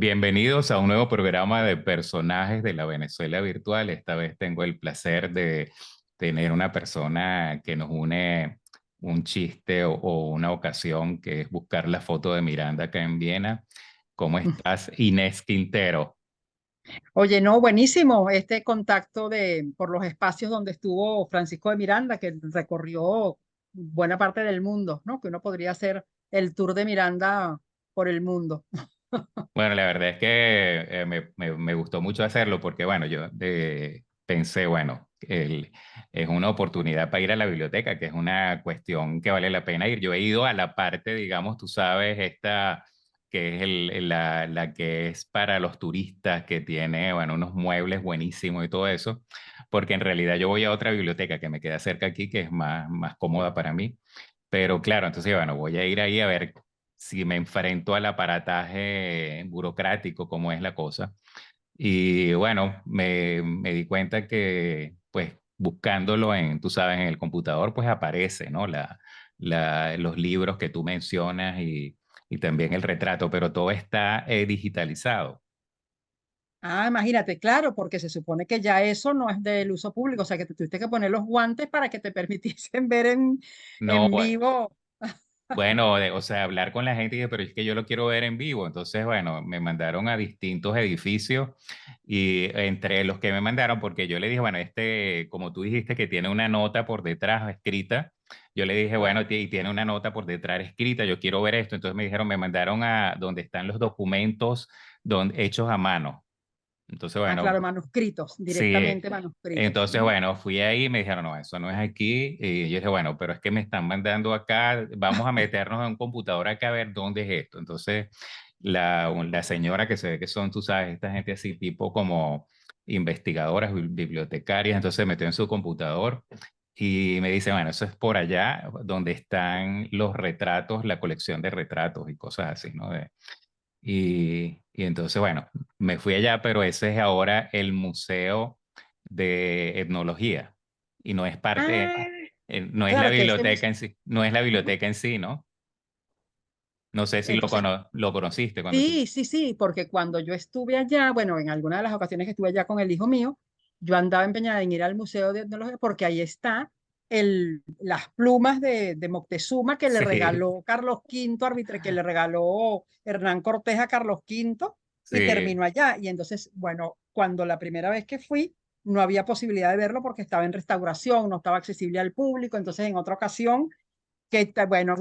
Bienvenidos a un nuevo programa de personajes de la Venezuela virtual. Esta vez tengo el placer de tener una persona que nos une un chiste o una ocasión, que es buscar la foto de Miranda acá en Viena. ¿Cómo estás, Inés Quintero? Oye, no, buenísimo este contacto por los espacios donde estuvo Francisco de Miranda, que recorrió buena parte del mundo, ¿no? Que uno podría hacer el tour de Miranda por el mundo. Bueno, la verdad es que me gustó mucho hacerlo porque, bueno, yo pensé, bueno, es una oportunidad para ir a la biblioteca, que es una cuestión que vale la pena ir. Yo he ido a la parte, digamos, tú sabes, esta que es la que es para los turistas, que tiene, bueno, unos muebles buenísimos y todo eso, porque en realidad yo voy a otra biblioteca que me queda cerca aquí, que es más cómoda para mí. Pero claro, entonces, bueno, voy a ir ahí a ver si me enfrento al aparataje burocrático, cómo es la cosa. Y bueno, me di cuenta que, pues, buscándolo tú sabes, en el computador, pues aparece, ¿no? Los libros que tú mencionas y también el retrato, pero todo está digitalizado. Ah, imagínate, claro, porque se supone que ya eso no es del uso público, o sea que te tuviste que poner los guantes para que te permitiesen ver No, en vivo. bueno, o sea, hablar con la gente y dije, pero es que yo lo quiero ver en vivo. Entonces, bueno, me mandaron a distintos edificios y entre los que me mandaron, porque yo le dije, bueno, como tú dijiste, que tiene una nota por detrás escrita, yo le dije, bueno, Claro. y tiene una nota por detrás escrita, yo quiero ver esto. Entonces me dijeron, me mandaron a donde están los documentos hechos a mano. Entonces, Ah, bueno, claro, manuscritos, sí, directamente manuscritos. entonces, bueno, fui ahí y me dijeron, no, eso no es aquí. Y yo dije, bueno, pero es que me están mandando acá, vamos a meternos en un computador acá a ver dónde es esto. Entonces, la señora, que se ve que son, tú sabes, esta gente así, tipo como investigadoras, bibliotecarias, entonces se metió en su computador y me dice, bueno, eso es por allá donde están los retratos, la colección de retratos y cosas así, ¿no? Y entonces, bueno, me fui allá, pero ese es ahora el Museo de Etnología y no es parte, Ah, no es la claro que biblioteca en sí, no es la biblioteca en sí, ¿no? No sé si entonces, lo conociste cuando tú... sí, sí, sí, porque cuando yo estuve allá, bueno, en alguna de las ocasiones que estuve allá con el hijo mío, yo andaba empeñada en ir al Museo de Etnología porque ahí está las plumas de Moctezuma que le Sí, regaló Carlos V, que le regaló Hernán Cortés a Carlos V y sí, terminó allá. Y entonces, bueno, cuando la primera vez que fui, no había posibilidad de verlo porque estaba en restauración, no estaba accesible al público. Entonces, en otra ocasión, bueno,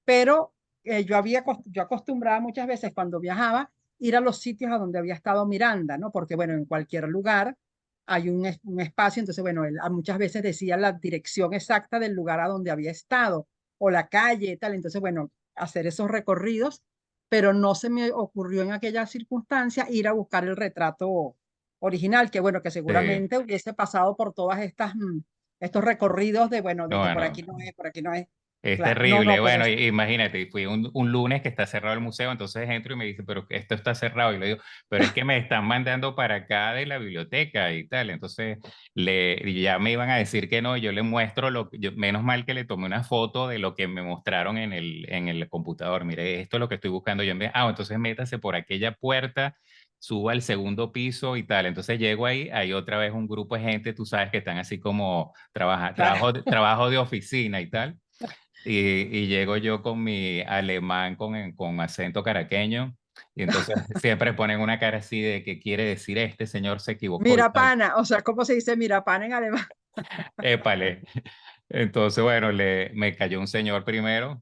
pero yo acostumbraba muchas veces cuando viajaba ir a los sitios a donde había estado Miranda, ¿no? Porque, bueno, en cualquier lugar hay un espacio, entonces, bueno, él muchas veces decía la dirección exacta del lugar a donde había estado, o la calle, tal, entonces, bueno, hacer esos recorridos, pero no se me ocurrió en aquella circunstancia ir a buscar el retrato original, que bueno, que sí. seguramente hubiese pasado por todas estos recorridos de, bueno, de No, que por bueno, aquí no es, por aquí no es. es Claro, no, terrible. no, pero Bueno, imagínate, fui un lunes que está cerrado el museo, entonces entro y me dice, pero esto está cerrado. Y le digo, pero es que me están mandando para acá de la biblioteca y tal. Entonces ya me iban a decir que no, yo le muestro menos mal que le tomé una foto de lo que me mostraron en el computador. Mire, esto es lo que estoy buscando yo. Entonces métase por aquella puerta, suba al segundo piso y tal. Entonces llego ahí, hay otra vez un grupo de gente, tú sabes, que están así como claro. trabajo de oficina y tal. Y llego yo con mi alemán con acento caraqueño, y entonces siempre ponen una cara así de que quiere decir este señor se equivocó y Mira tal. pana, o sea, ¿cómo se dice mira pana en alemán? Épale. Entonces, bueno, me cayó un señor primero,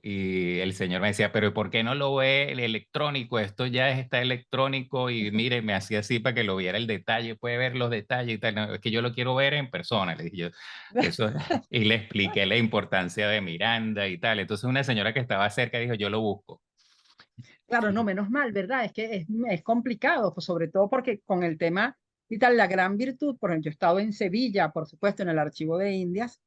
y el señor me decía, pero ¿por qué no lo ve el electrónico? Esto ya está electrónico y mire, me hacía así para que lo viera el detalle, puede ver los detalles y tal. No, es que yo lo quiero ver en persona, le dije yo. Eso, y le expliqué la importancia de Miranda y tal. Entonces una señora que estaba cerca dijo, yo lo busco. Claro, no, Y, menos mal, ¿verdad? Es que es complicado, pues sobre todo porque con el tema y tal, la gran virtud, por ejemplo, yo he estado en Sevilla, por supuesto, en el Archivo de Indias,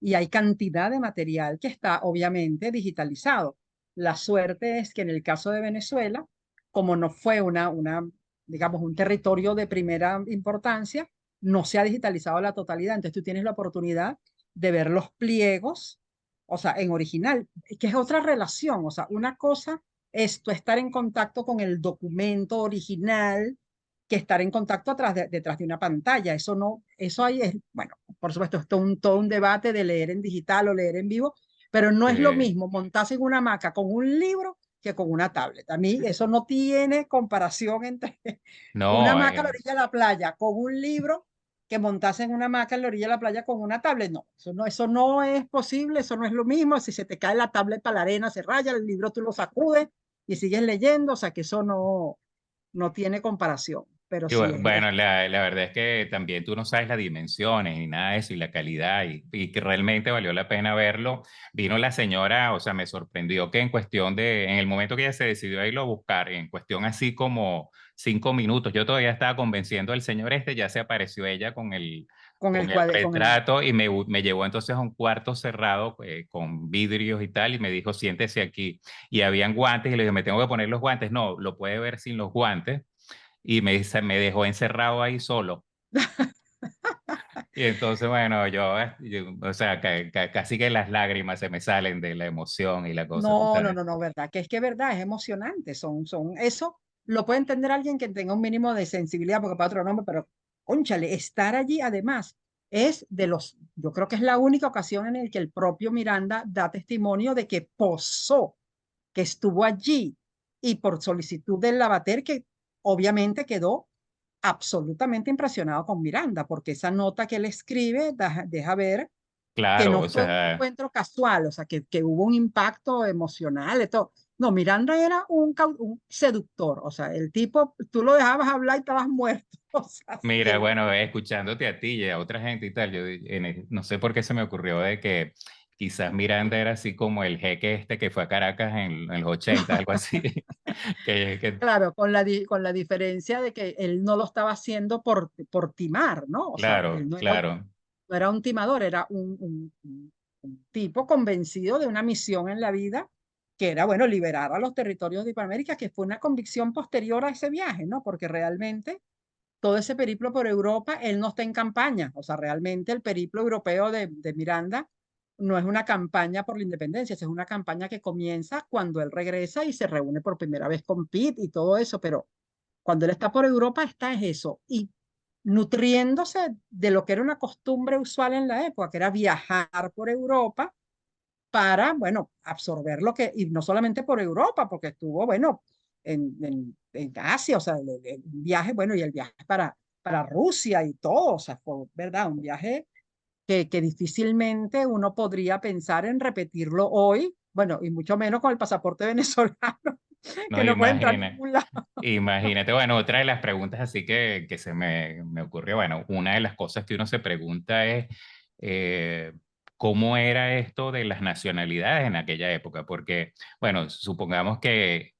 y hay cantidad de material que está obviamente digitalizado. La suerte es que en el caso de Venezuela, como no fue digamos, un territorio de primera importancia, no se ha digitalizado la totalidad. Entonces tú tienes la oportunidad de ver los pliegos, o sea, en original, que es otra relación, o sea, una cosa esto, estar en contacto con el documento original que estar en contacto detrás de una pantalla. Eso no, eso ahí es, bueno, por supuesto, esto es todo un debate de leer en digital o leer en vivo, pero no es lo mismo montarse en una hamaca con un libro que con una tablet. A mí eso no tiene comparación entre una No, hamaca a la orilla de la playa con un libro que montarse en una hamaca en la orilla de la playa con una tablet. No, eso no es posible, eso no es lo mismo. Si se te cae la tablet para la arena, se raya, el libro tú lo sacudes y sigues leyendo, o sea que eso no tiene comparación, pero y sí bueno, la verdad es que también tú no sabes las dimensiones ni nada de eso y la calidad y que realmente valió la pena verlo. Vino la señora, o sea, me sorprendió que en cuestión de, en el momento que ella se decidió a irlo a buscar, en cuestión así como 5 minutos, yo todavía estaba convenciendo al señor este, ya se apareció ella con con el el cuadro, con el, retrato y me llevó entonces a un cuarto cerrado con vidrios y tal y me dijo, siéntese aquí. Y habían guantes y le dije, me tengo que poner los guantes. No, lo puede ver sin los guantes y me dejó encerrado ahí solo. Y entonces, bueno, o sea, casi que las lágrimas se me salen de la emoción y la cosa, tú no, no, sabes. no, no, verdad, que es verdad, es emocionante, eso lo puede entender alguien que tenga un mínimo de sensibilidad, porque para otro nombre, pero, cónchale, estar allí además yo creo que es la única ocasión en la que el propio Miranda da testimonio de que posó, que estuvo allí y por solicitud del Lavater, que obviamente quedó absolutamente impresionado con Miranda, porque esa nota que él escribe deja ver que Claro, no o fue un sea, encuentro casual, o sea, que hubo un impacto emocional, de todo. No, Miranda era un seductor, o sea, el tipo, tú lo dejabas hablar y estabas muerto, o sea, mira, siempre. bueno, escuchándote a ti y a otra gente y tal, no sé por qué se me ocurrió de que quizás Miranda era así como el jeque este que fue a Caracas en los 80, algo así, que Claro, con la diferencia de que él no lo estaba haciendo por timar, ¿no? O sea, él claro, claro. no era un timador, era un tipo convencido de una misión en la vida que era, bueno, liberar a los territorios de Hispanoamérica, que fue una convicción posterior a ese viaje, ¿no? Porque realmente todo ese periplo por Europa, él no está en campaña. O sea, realmente el periplo europeo de Miranda no es una campaña por la independencia, es una campaña que comienza cuando él regresa y se reúne por primera vez con Pitt y todo eso, pero cuando él está por Europa está es eso. Y nutriéndose de lo que era una costumbre usual en la época, que era viajar por Europa para, bueno, absorber lo que, y no solamente por Europa, porque estuvo, bueno, en Asia, o sea, el viaje, bueno, y el viaje para Rusia y todo, o sea, fue, ¿verdad? Un viaje que difícilmente uno podría pensar en repetirlo hoy, bueno, y mucho menos con el pasaporte venezolano, No, que no puede entrar a imagina, ningún lado. imagínate, bueno, otra de las preguntas así que se me ocurrió, bueno, una de las cosas que uno se pregunta es eh, cómo era esto de las nacionalidades en aquella época, porque, bueno, supongamos que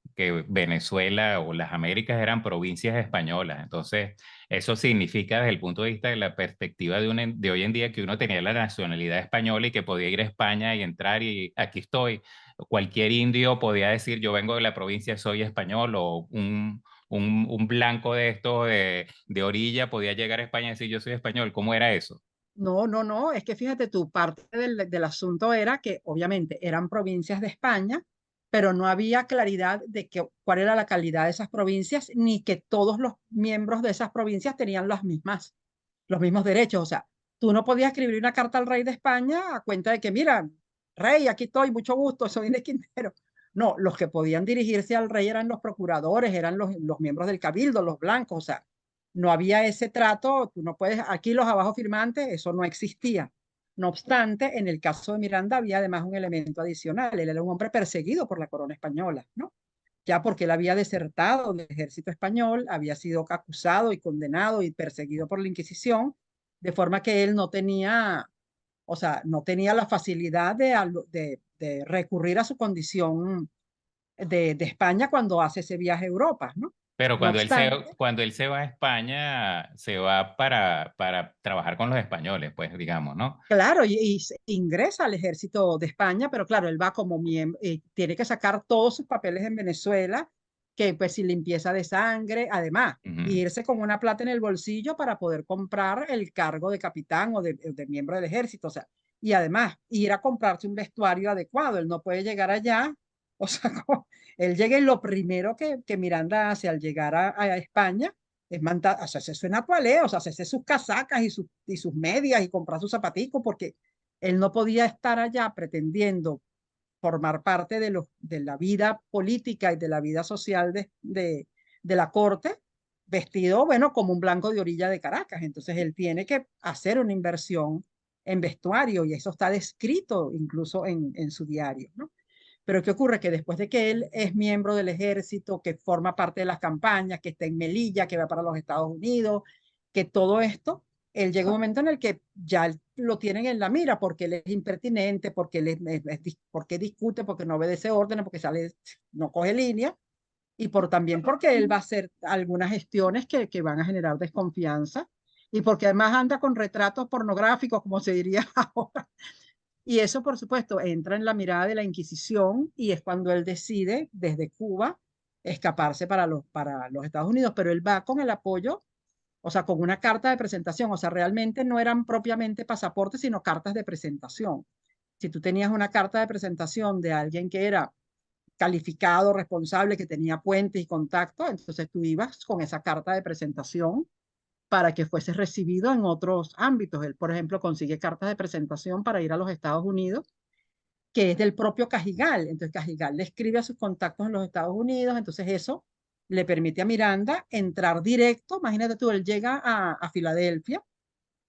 Venezuela o las Américas eran provincias españolas, entonces eso significa desde el punto de vista de la perspectiva de hoy en día que uno tenía la nacionalidad española y que podía ir a España y entrar y aquí estoy. Cualquier indio podía decir yo vengo de la provincia, soy español, o un blanco de esto de orilla podía llegar a España y decir yo soy español. ¿Cómo era eso? No, no, no, es que fíjate tú, parte del asunto era que obviamente eran provincias de España, pero no había claridad de cuál era la calidad de esas provincias, ni que todos los miembros de esas provincias tenían los mismos derechos. O sea, tú no podías escribir una carta al rey de España a cuenta de que, mira, rey, aquí estoy, mucho gusto, soy de Quintero. No, los que podían dirigirse al rey eran los procuradores, eran los miembros del cabildo, los blancos, o sea, no había ese trato, tú no puedes, aquí los abajo firmantes, eso no existía. No obstante, en el caso de Miranda había además un elemento adicional, él era un hombre perseguido por la corona española, ¿no? Ya porque él había desertado del ejército español, había sido acusado y condenado y perseguido por la Inquisición, de forma que él no tenía, o sea, no tenía la facilidad de recurrir a su condición de España cuando hace ese viaje a Europa, ¿no? Pero No obstante, cuando él se va a España, se va para trabajar con los españoles, pues digamos, ¿no? claro, y ingresa al ejército de España, pero claro, él va como miembro, tiene que sacar todos sus papeles en Venezuela, que pues sin limpieza de sangre, además, Ujú. irse con una plata en el bolsillo para poder comprar el cargo de capitán o de miembro del ejército, o sea, y además ir a comprarse un vestuario adecuado, él no puede llegar allá O sea, él llega y lo primero que Miranda hace al llegar a España es mandar, o sea, hacerse una toalé, o sea, hacerse sus casacas y sus medias y comprar sus zapaticos, porque él no podía estar allá pretendiendo formar parte de la vida política y de la vida social de la corte, vestido, bueno, como un blanco de orilla de Caracas. Entonces él tiene que hacer una inversión en vestuario y eso está descrito incluso en su diario, ¿no? Pero ¿qué ocurre? Que después de que él es miembro del ejército, que forma parte de las campañas, que está en Melilla, que va para los Estados Unidos, que todo esto, él llega un momento en el que ya lo tienen en la mira porque él es impertinente, porque porque discute, porque no obedece órdenes, porque sale, no coge línea, y también porque él va a hacer algunas gestiones que van a generar desconfianza, y porque además anda con retratos pornográficos, como se diría ahora. Y eso, por supuesto, entra en la mirada de la Inquisición y es cuando él decide desde Cuba escaparse para los Estados Unidos, pero él va con el apoyo, o sea, con una carta de presentación, o sea, realmente no eran propiamente pasaportes, sino cartas de presentación. Si tú tenías una carta de presentación de alguien que era calificado, responsable, que tenía puentes y contacto, entonces tú ibas con esa carta de presentación para que fuese recibido en otros ámbitos. Él, por ejemplo, consigue cartas de presentación para ir a los Estados Unidos, que es del propio Cajigal. Entonces Cajigal le escribe a sus contactos en los Estados Unidos, entonces eso le permite a Miranda entrar directo. Imagínate tú, él llega a Filadelfia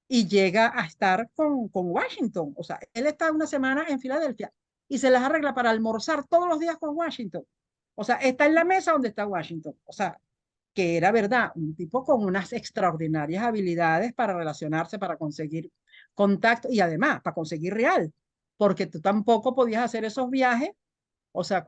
y llega a estar con Washington. O sea, él está una semana en Filadelfia y se las arregla para almorzar todos los días con Washington. O sea, está en la mesa donde está Washington. O sea, que era verdad, un tipo con unas extraordinarias habilidades para relacionarse, para conseguir contacto y además para conseguir real, porque tú tampoco podías hacer esos viajes, o sea,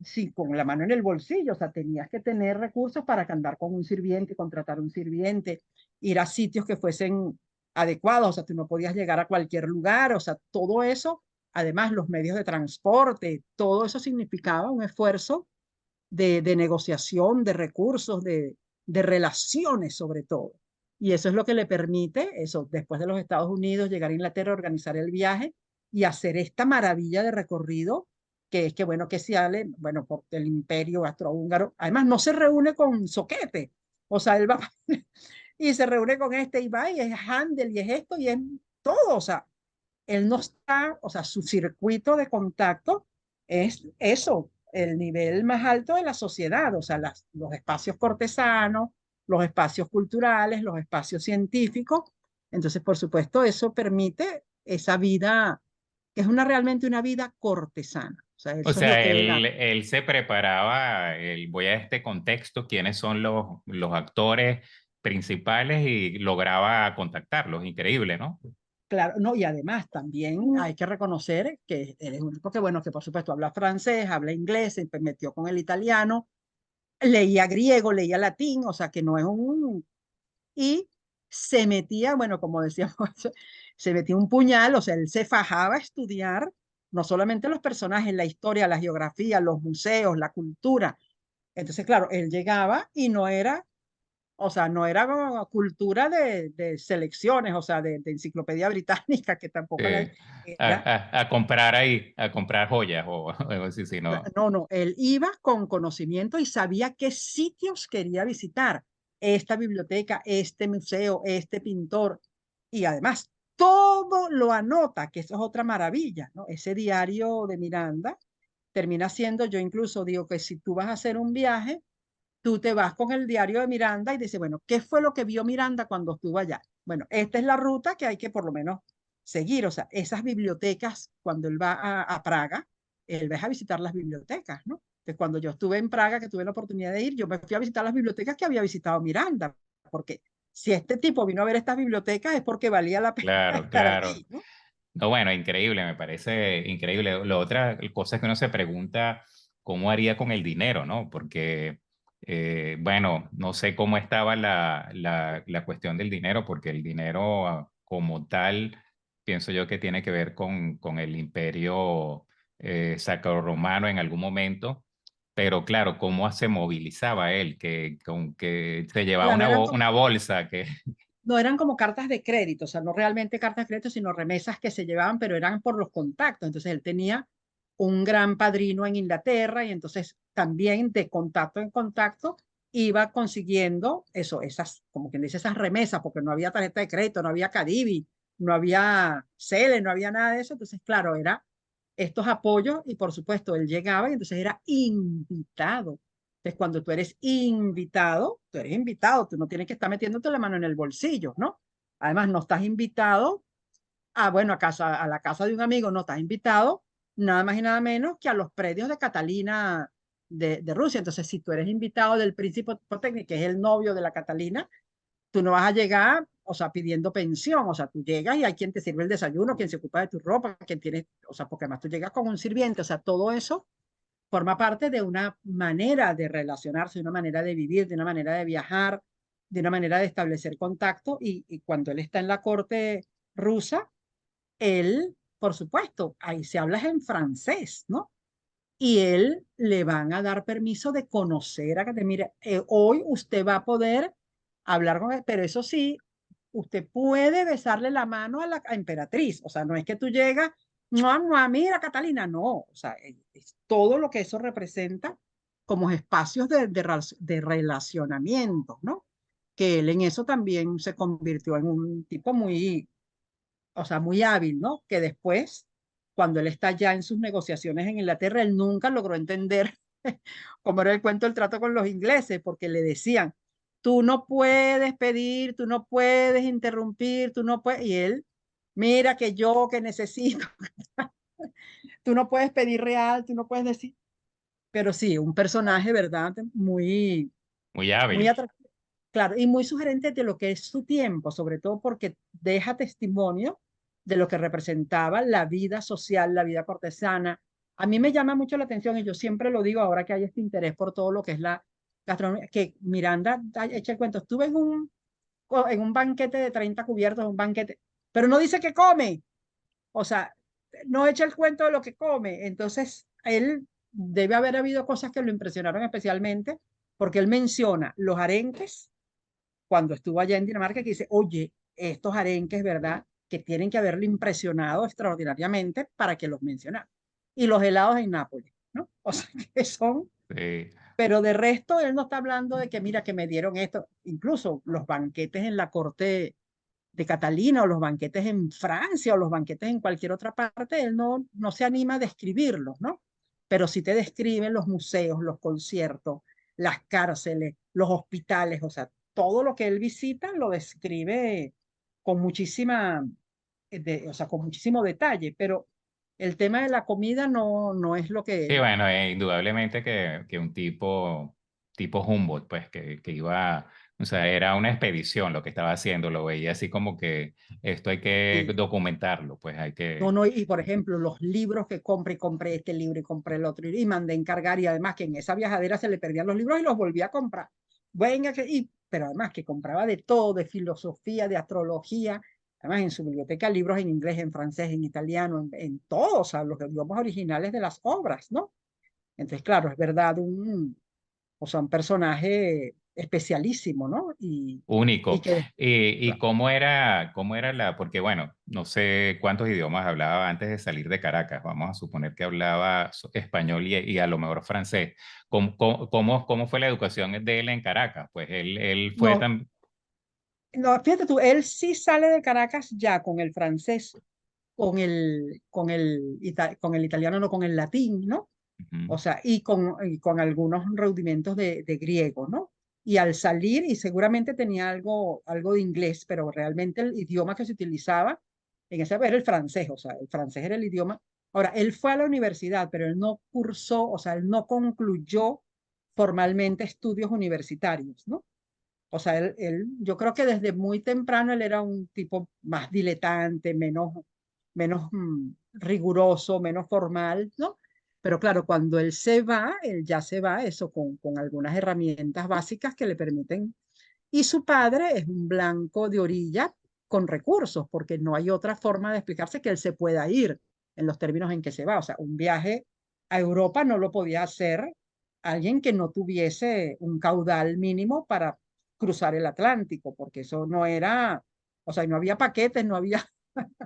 sí, con la mano en el bolsillo, o sea, tenías que tener recursos para andar con un sirviente, contratar un sirviente, ir a sitios que fuesen adecuados, o sea, tú no podías llegar a cualquier lugar, o sea, todo eso, además los medios de transporte, todo eso significaba un esfuerzo de negociación, de recursos, de relaciones sobre todo. Y eso es lo que le permite, eso, después de los Estados Unidos, llegar a Inglaterra, organizar el viaje y hacer esta maravilla de recorrido, que es que, bueno, que se sale, bueno, por el imperio austrohúngaro. Además, no se reúne con Soquete, o sea, él va y se reúne con este y va y es Handel y es esto y es todo, o sea, él no está, o sea, su circuito de contacto es eso, el nivel más alto de la sociedad, o sea, los espacios cortesanos, los espacios culturales, los espacios científicos. Entonces, por supuesto, eso permite esa vida, que es realmente una vida cortesana. O sea, O eso es lo sea, que él hace. él se preparaba, voy a este contexto, quiénes son los actores principales y lograba contactarlos. Increíble, ¿no? Claro, no, y además también hay que reconocer que él es un tipo que, bueno, que por supuesto habla francés, habla inglés, se metió con el italiano, leía griego, leía latín, o sea que no es un... Y se metía, bueno, como decíamos, se metía un puñal, o sea, él se fajaba a estudiar no solamente los personajes, la historia, la geografía, los museos, la cultura. Entonces, claro, él llegaba y no era, o sea, no era cultura de selecciones, o sea, de enciclopedia británica, que tampoco la Eh, era. a comprar ahí, a comprar joyas o algo así, si no. No, no, él iba con conocimiento y sabía qué sitios quería visitar. Esta biblioteca, este museo, este pintor. Y además, todo lo anota, que eso es otra maravilla, ¿no? Ese diario de Miranda termina siendo, yo incluso digo que si tú vas a hacer un viaje, tú te vas con el diario de Miranda y dices, bueno, ¿qué fue lo que vio Miranda cuando estuvo allá? Bueno, esta es la ruta que hay que por lo menos seguir. O sea, esas bibliotecas, cuando él va a Praga, él va a visitar las bibliotecas, ¿no? Que cuando yo estuve en Praga, que tuve la oportunidad de ir, yo me fui a visitar las bibliotecas que había visitado Miranda, porque si este tipo vino a ver estas bibliotecas es porque valía la pena Claro, estar claro. allí, ¿no? No, bueno, increíble, me parece increíble. La otra cosa es que uno se pregunta cómo haría con el dinero, ¿no? Porque, bueno, no sé cómo estaba la cuestión del dinero, porque el dinero como tal, pienso yo que tiene que ver con el imperio sacro-romano en algún momento. Pero claro, ¿cómo se movilizaba él? Que se llevaba Claro, una bolsa que... no eran como cartas de crédito, o sea, no realmente cartas de crédito, sino remesas que se llevaban, pero eran por los contactos. Entonces él tenía un gran padrino en Inglaterra y entonces también de contacto en contacto iba consiguiendo eso, esas, como quien dice, esas remesas, porque no había tarjeta de crédito, no había Cadivi, no había Cele, no había nada de eso. Entonces, claro, era estos apoyos y por supuesto él llegaba y entonces era invitado. Entonces, cuando tú eres invitado, tú no tienes que estar metiéndote la mano en el bolsillo, ¿no? Además, no estás invitado bueno, a la casa de un amigo, no estás invitado, nada más y nada menos que a los predios de Catalina de Rusia. Entonces, si tú eres invitado del príncipe Potekni, que es el novio de la Catalina, tú no vas a llegar, o sea, pidiendo pensión, o sea, tú llegas y hay quien te sirve el desayuno, quien se ocupa de tu ropa, quien tiene, o sea, porque además tú llegas con un sirviente, o sea, todo eso forma parte de una manera de relacionarse, de una manera de vivir, de una manera de viajar, de una manera de establecer contacto y cuando él está en la corte rusa, él, por supuesto, ahí se habla en francés, ¿no? Y él le van a dar permiso de conocer a que mire, hoy usted va a poder hablar con él, pero eso sí, usted puede besarle la mano a la emperatriz, o sea, no es que tú llegas, no, no, mira, Catalina, no, o sea, es todo lo que eso representa como espacios de relacionamiento, ¿no? Que él en eso también se convirtió en un tipo muy, o sea, muy hábil, ¿no? Que después, cuando él está ya en sus negociaciones en Inglaterra, él nunca logró entender cómo era el cuento del trato con los ingleses, porque le decían, tú no puedes pedir, tú no puedes interrumpir, tú no puedes, y él, mira que yo que necesito, tú no puedes pedir real, tú no puedes decir, pero sí, un personaje, ¿verdad? Muy, Muy muy hábil. atractivo, claro, y muy sugerente de lo que es su tiempo, sobre todo porque deja testimonio de lo que representaba la vida social, la vida cortesana. A mí me llama mucho la atención, y yo siempre lo digo ahora que hay este interés por todo lo que es la gastronomía, que Miranda echa el cuento, estuve en un banquete de 30 cubiertos, un banquete, pero no dice que come, o sea, no echa el cuento de lo que come. Entonces, él debe haber habido cosas que lo impresionaron especialmente, porque él menciona los arenques cuando estuvo allá en Dinamarca, que dice, oye, estos arenques, ¿verdad? Que tienen que haberle impresionado extraordinariamente para que los mencionara. Y los helados en Nápoles, ¿no? O sea, que son, Sí. pero de resto, él no está hablando de que, mira, que me dieron esto, incluso los banquetes en la corte de Catalina o los banquetes en Francia o los banquetes en cualquier otra parte, él no se anima a describirlos, ¿no? Pero sí te describen los museos, los conciertos, las cárceles, los hospitales, o sea, todo lo que él visita lo describe con muchísima, o sea, con muchísimo detalle, pero el tema de la comida no es lo Sí, que... bueno, indudablemente que un tipo Humboldt, pues que iba, o sea, era una expedición lo que estaba haciendo, lo veía así como que esto hay que documentarlo, pues hay No, que, no, y por ejemplo, los libros que compré, compré este libro y compré el otro, y mandé encargar, y además que en esa viajadera se le perdían los libros y los volví a comprar. Venga, pero además que compraba de todo, de filosofía, de astrología, además en su biblioteca libros en inglés, en francés, en italiano, en todos, o sea, los idiomas originales de las obras, ¿no? Entonces, claro, es verdad, o sea, un personaje especialísimo, ¿no? Y único. que Y cómo era porque bueno, no sé cuántos idiomas hablaba antes de salir de Caracas. Vamos a suponer que hablaba español y a lo mejor francés. ¿Cómo fue la educación de él en Caracas? Pues él fue no, tan... no, fíjate tú, él sí sale de Caracas ya con el francés, con el italiano, no con el latín, ¿no? Ujú. O sea, y con algunos rudimentos de griego, ¿no? Y al salir, y seguramente tenía algo de inglés, pero realmente el idioma que se utilizaba en esa era el francés, o sea, el francés era el idioma. Ahora, él fue a la universidad, pero él no cursó, o sea, él no concluyó formalmente estudios universitarios, ¿no? O sea, yo creo que desde muy temprano él era un tipo más diletante, menos riguroso, menos formal, ¿no? Pero claro, cuando él ya se va, eso con algunas herramientas básicas que le permiten. Y su padre es un blanco de orilla con recursos, porque no hay otra forma de explicarse que él se pueda ir en los términos en que se va. O sea, un viaje a Europa no lo podía hacer alguien que no tuviese un caudal mínimo para cruzar el Atlántico, porque eso no era, o sea, no había paquetes, no había...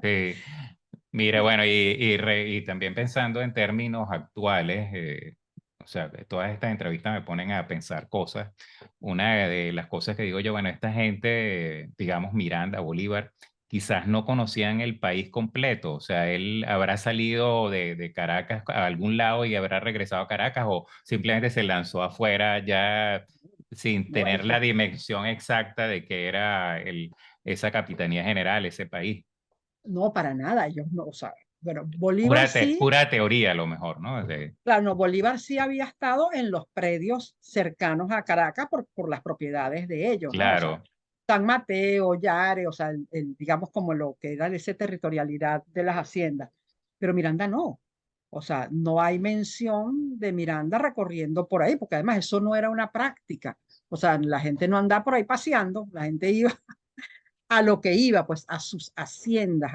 Sí. Mira, bueno, y también pensando en términos actuales, o sea, todas estas entrevistas me ponen a pensar cosas. Una de las cosas que digo yo, bueno, esta gente, digamos Miranda, Bolívar, quizás no conocían el país completo, o sea, él habrá salido de Caracas a algún lado y habrá regresado a Caracas o simplemente se lanzó afuera ya sin ¿no? tener la dimensión exacta de que era esa capitanía general, ese país. No, para nada, ellos no, o sea, bueno, Bolívar sí, Pura teoría a lo mejor, ¿no? claro, no, Bolívar sí había estado en los predios cercanos a Caracas por las propiedades de ellos, ¿no? O sea, Claro, San Mateo, Yare, o sea, digamos como lo que era esa territorialidad de las haciendas. Pero Miranda no. O sea, no hay mención de Miranda recorriendo por ahí, porque además eso no era una práctica. O sea, la gente no andaba por ahí paseando, la gente iba a lo que iba, pues a sus haciendas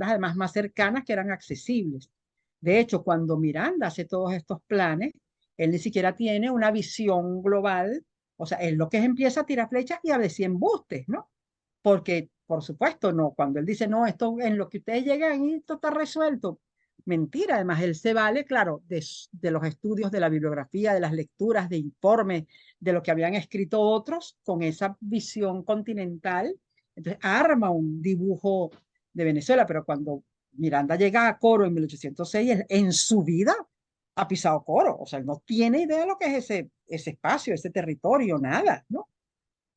además más cercanas que eran accesibles. De hecho, cuando Miranda hace todos estos planes, él ni siquiera tiene una visión global, o sea, él lo que es empieza a tirar flechas y a decir embustes, ¿no? Porque, por supuesto, no, cuando él dice, no, esto en lo que ustedes llegan y esto está resuelto, mentira, además él se vale, claro, de los estudios, de la bibliografía, de las lecturas, de informes, de lo que habían escrito otros con esa visión continental, entonces arma un dibujo de Venezuela, pero cuando Miranda llega a Coro en 1806, él en su vida ha pisado Coro, o sea, él no tiene idea de lo que es ese espacio, ese territorio, nada, ¿no?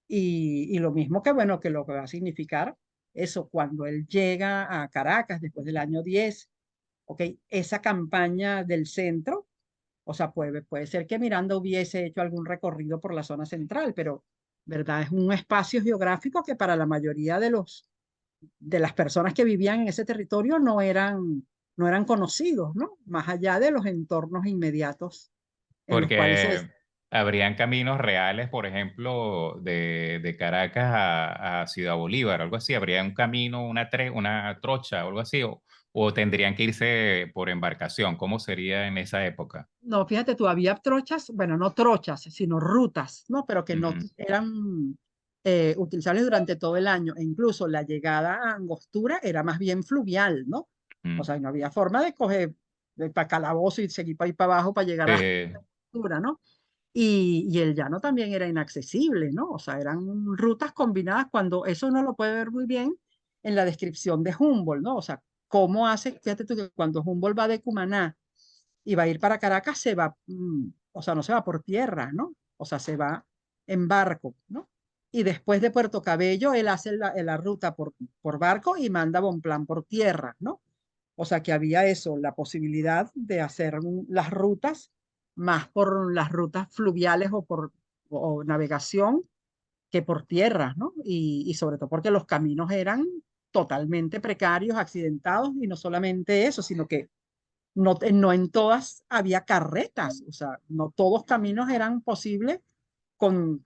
Y lo mismo que, bueno, que lo que va a significar eso cuando él llega a Caracas después del año 10, ¿ok? Esa campaña del centro, o sea, puede ser que Miranda hubiese hecho algún recorrido por la zona central, pero, ¿verdad? Es un espacio geográfico que para la mayoría de las personas que vivían en ese territorio no eran conocidos, ¿no? Más allá de los entornos inmediatos en los cuales se... porque habrían caminos reales, por ejemplo, de Caracas a Ciudad Bolívar, algo así. Habría un camino, una trocha o algo así, o tendrían que irse por embarcación. ¿Cómo sería en esa época? No, fíjate tú, había trochas, bueno, no trochas, sino rutas, ¿no? Pero que no Ujú, eran utilizables durante todo el año. E incluso la llegada a Angostura era más bien fluvial, ¿no? O ujú. sea, no había forma de coger para Calabozo y seguir para ahí para abajo para llegar a Eh, Angostura, ¿no? Y el llano también era inaccesible, ¿no? O sea, eran rutas combinadas cuando eso no lo puede ver muy bien en la descripción de Humboldt, ¿no? O sea, cómo hace, fíjate tú que cuando Humboldt va de Cumaná y va a ir para Caracas, se va, o sea, no se va por tierra, ¿no? O sea, se va en barco, ¿no? Y después de Puerto Cabello, él hace la ruta por barco y manda Bonpland por tierra, ¿no? O sea, que había eso, la posibilidad de hacer las rutas más por las rutas fluviales o navegación que por tierra, ¿no? Y sobre todo porque los caminos eran totalmente precarios, accidentados, y no solamente eso, sino que no en todas había carretas, o sea, no todos caminos eran posibles con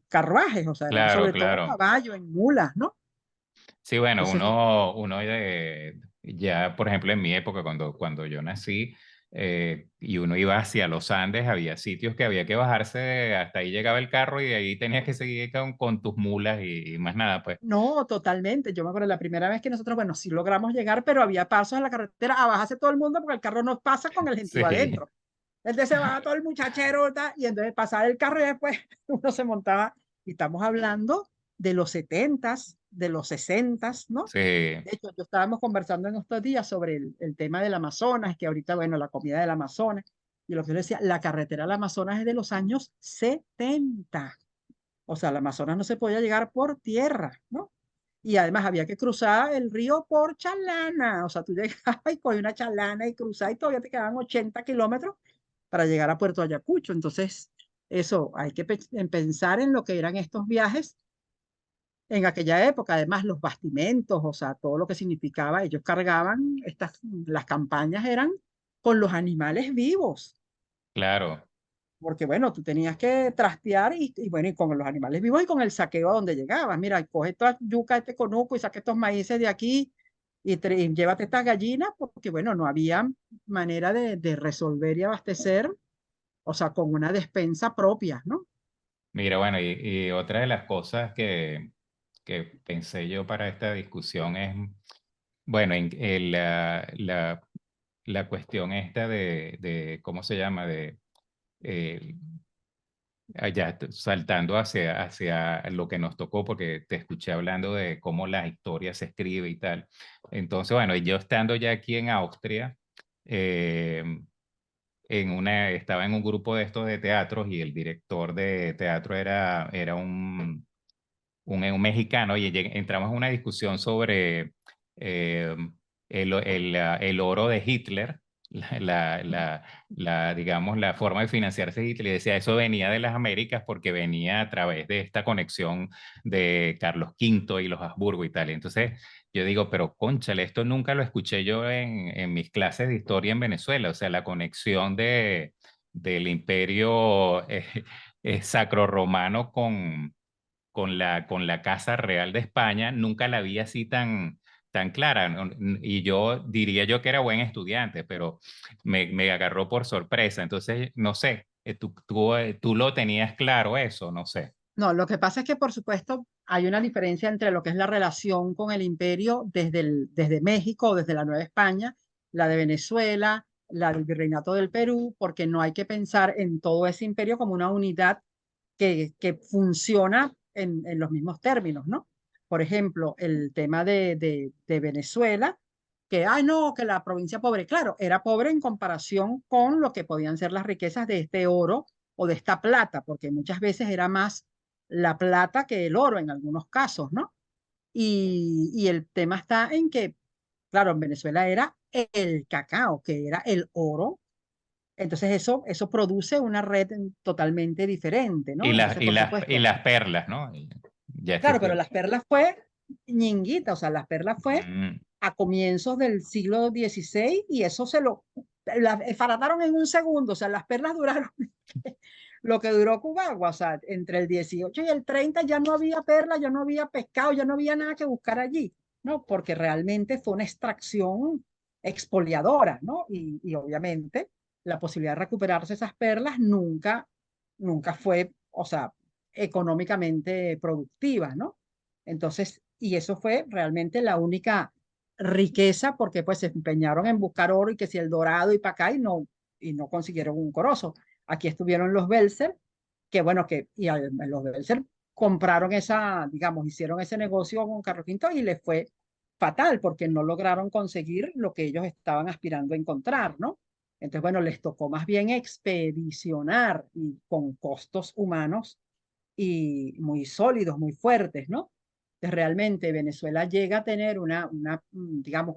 carruajes, o sea, eran claro, sobre todo a claro. caballo, en mulas, ¿no? Sí, bueno, Entonces, ya, por ejemplo, en mi época, cuando yo nací, y uno iba hacia los Andes, había sitios que había que bajarse, hasta ahí llegaba el carro y de ahí tenías que seguir con tus mulas y más nada, pues. no, totalmente. Yo me acuerdo la primera vez que nosotros, bueno, sí logramos llegar, pero había pasos en la carretera a bajarse todo el mundo porque el carro no pasa con el gentío Sí, adentro. Entonces se baja todo el muchachero y entonces pasaba el carro y después uno se montaba. Y estamos hablando de los setentas, de los sesentas, ¿no? sí, De hecho, yo estábamos conversando en estos días sobre el tema del Amazonas, que ahorita, bueno, la comida del Amazonas, y lo que yo decía, la carretera al Amazonas es de los años 70. O sea, el Amazonas no se podía llegar por tierra, ¿no? Y además había que cruzar el río por chalana. O sea, tú llegabas y cogías una chalana y cruzabas y todavía te quedaban 80 kilómetros para llegar a Puerto Ayacucho. Entonces, eso, hay que pensar en lo que eran estos viajes en aquella época. Además, los bastimentos, o sea, todo lo que significaba, ellos cargaban, las campañas eran con los animales vivos claro. porque bueno, tú tenías que trastear y bueno, y con los animales vivos y con el saqueo a donde llegabas. Mira, coge esta yuca, este conuco y saque estos maíces de aquí y llévate estas gallinas, porque bueno, no había manera de resolver y abastecer, o sea, con una despensa propia, ¿no? Mira, bueno, y otra de las cosas que pensé yo para esta discusión es Bueno, la cuestión esta de, ¿cómo se llama? Eh, allá saltando hacia lo que nos tocó, porque te escuché hablando de cómo la historia se escribe y tal. Entonces, bueno, yo estando ya aquí en Austria, eh, estaba en un grupo de estos de teatros y el director de teatro era un mexicano y entramos en una discusión sobre eh, el oro de Hitler, digamos, la forma de financiarse de Hitler. Y decía, eso venía de las Américas porque venía a través de esta conexión de Carlos V y los Habsburgo y tal. Y entonces yo digo, pero cónchale, esto nunca lo escuché yo en mis clases de historia en Venezuela, o sea, la conexión del imperio sacro-romano con la Casa Real de España, nunca la vi así tan clara. Y yo diría yo que era buen estudiante, pero me agarró por sorpresa. Entonces, no sé, tú lo tenías claro eso, no sé. No, lo que pasa es que, por supuesto, hay una diferencia entre lo que es la relación con el imperio desde México, desde la Nueva España, la de Venezuela, la del Virreinato del Perú, porque no hay que pensar en todo ese imperio como una unidad que funciona en los mismos términos, ¿no? Por ejemplo, el tema de Venezuela, que, ay, no, que la provincia pobre, claro, era pobre en comparación con lo que podían ser las riquezas de este oro o de esta plata, porque muchas veces era más la plata que el oro en algunos casos, ¿no? Y el tema está en que, claro, en Venezuela era el cacao, que era el oro. Entonces eso produce una red totalmente diferente, Y, ¿no? las Entonces, y, por las, y supuesto, las perlas, ¿no? Ya claro, pero existía. las perlas fue ñinguita, o sea, las perlas fue Mm. a comienzos del siglo XVI y eso las farataron en un segundo, o sea, las perlas duraron lo que duró Cubagua, o sea, entre el 18 y el 30 ya no había perlas, ya no había pescado, ya no había nada que buscar allí, ¿no? Porque realmente fue una extracción expoliadora, ¿no? Y obviamente la posibilidad de recuperarse esas perlas nunca fue, o sea, económicamente productiva, ¿no? Entonces, y eso fue realmente la única riqueza porque pues se empeñaron en buscar oro y que si el dorado y para acá y no consiguieron un corozo. Aquí estuvieron los Belser, que bueno, los Belser compraron digamos, hicieron ese negocio con Carlos V y les fue fatal porque no lograron conseguir lo que ellos estaban aspirando a encontrar, ¿no? Entonces, bueno, les tocó más bien expedicionar y con costos humanos y muy sólidos, muy fuertes, ¿no? Entonces, realmente Venezuela llega a tener digamos,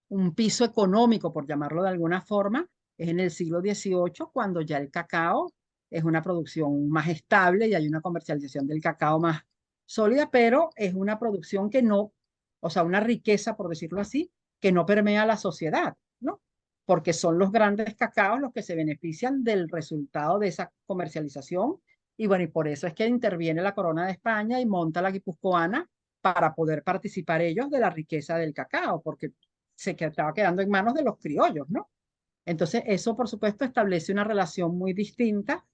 un piso económico, por llamarlo de alguna forma, es en el siglo XVIII, cuando ya el cacao es una producción más estable y hay una comercialización del cacao más sólida, pero es una producción que no, o sea, una riqueza, por decirlo así, que no permea la sociedad, ¿no? Porque son los grandes cacaos los que se benefician del resultado de esa comercialización. Y bueno, y por eso es que interviene la Corona de España y monta la Guipuzcoana para poder participar ellos de la riqueza del cacao, porque estaba quedando en manos de los criollos, ¿no? Entonces, eso, por supuesto, establece una relación muy distinta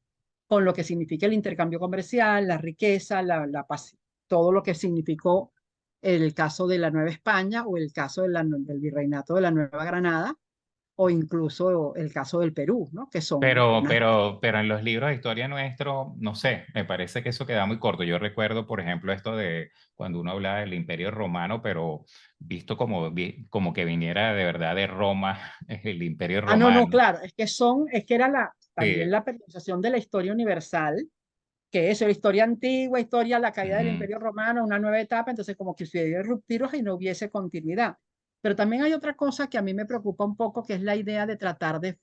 con lo que significa el intercambio comercial, la riqueza, la paz, todo lo que significó el caso de la Nueva España o el caso del virreinato de la Nueva Granada o incluso el caso del Perú, ¿no? Que son unas... Pero en los libros de historia nuestro, no sé, me parece que eso queda muy corto. Yo recuerdo, por ejemplo, esto de cuando uno hablaba del Imperio Romano, pero visto como que viniera de verdad de Roma, el Imperio Ah, no, no, Romano. claro, es que era también Sí. la periodización de la historia universal, que eso, la historia antigua, historia, la caída del Ujú. Imperio Romano, una nueva etapa, entonces como que hubiera rupturas y no hubiese continuidad. Pero también hay otra cosa que a mí me preocupa un poco, que es la idea de tratar de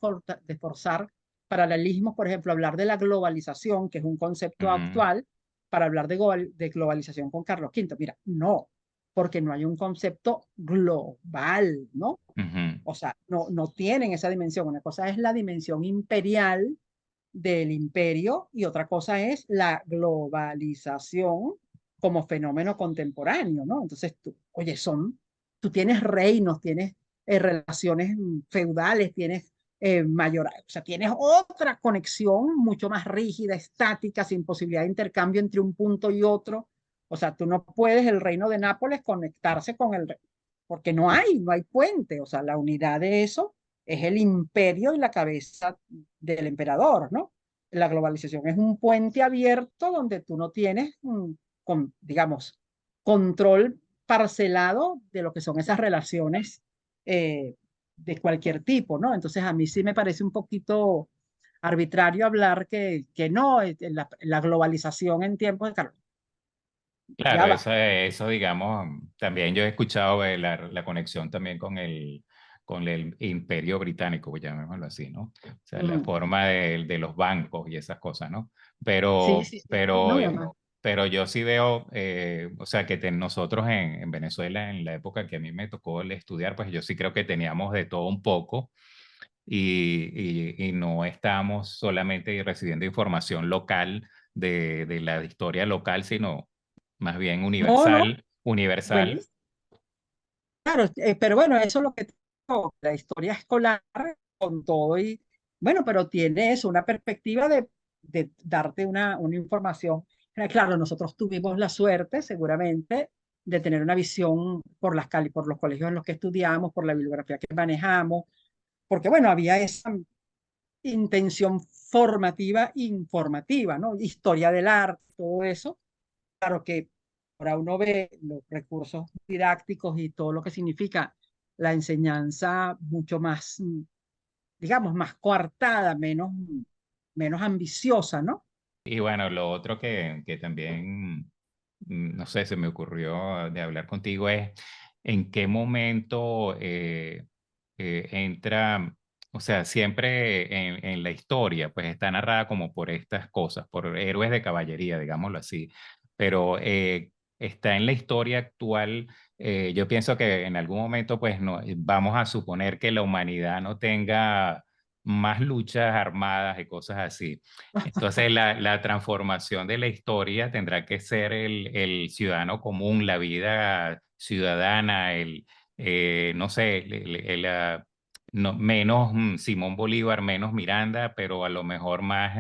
forzar paralelismos, por ejemplo, hablar de la globalización, que es un concepto Ujú. actual, para hablar de globalización con Carlos V. Mira, no, porque no hay un concepto global, ¿no? Ujú. O sea, no tienen esa dimensión. Una cosa es la dimensión imperial del imperio y otra cosa es la globalización como fenómeno contemporáneo, ¿no? Entonces, oye, tú tienes reinos, tienes relaciones feudales, tienes o sea, tienes otra conexión mucho más rígida, estática, sin posibilidad de intercambio entre un punto y otro. O sea, tú no puedes el reino de Nápoles conectarse con porque no hay puente, o sea, la unidad de eso es el imperio y la cabeza del emperador, ¿no? La globalización es un puente abierto donde tú no tienes, digamos, control parcelado de lo que son esas relaciones eh, de cualquier tipo, ¿no? Entonces a mí sí me parece un poquito arbitrario hablar que no, la globalización en tiempos de Carlos. Claro, Ya va. eso digamos, también yo he escuchado la conexión también con el imperio británico, pues llamémoslo así, ¿no? O sea, la Mm, forma de los bancos y esas cosas, ¿no? sí, Pero, sí, sí. pero, No, y además. pero yo sí veo, o sea, que nosotros en Venezuela, en la época que a mí me tocó estudiar, pues yo sí creo que teníamos de todo un poco y no estamos solamente recibiendo información local de la historia local, sino más bien No, no, universal, universal. buenísimo. Claro, pero bueno, eso es lo que tengo, la historia escolar con todo y bueno, pero tiene eso, una perspectiva de darte una información. Claro, nosotros tuvimos la suerte, seguramente, de tener una visión por los colegios en los que estudiamos, por la bibliografía que manejamos, porque bueno, había esa intención formativa, informativa, ¿no? Historia del arte, todo eso. Claro que ahora uno ve los recursos didácticos y todo lo que significa la enseñanza mucho más, digamos, más coartada, menos ambiciosa, ¿no? Y bueno, lo otro que también, no sé, se me ocurrió de hablar contigo es en qué momento entra, o sea, siempre en la historia, pues está narrada como por estas cosas, por héroes de caballería, digámoslo así, pero está en la historia actual. Yo pienso que en algún momento, pues no, vamos a suponer que la humanidad no tenga más luchas armadas y cosas así. Entonces, la transformación de la historia tendrá que ser el ciudadano común, la vida ciudadana, no sé, menos Simón Bolívar, menos Miranda, pero a lo mejor más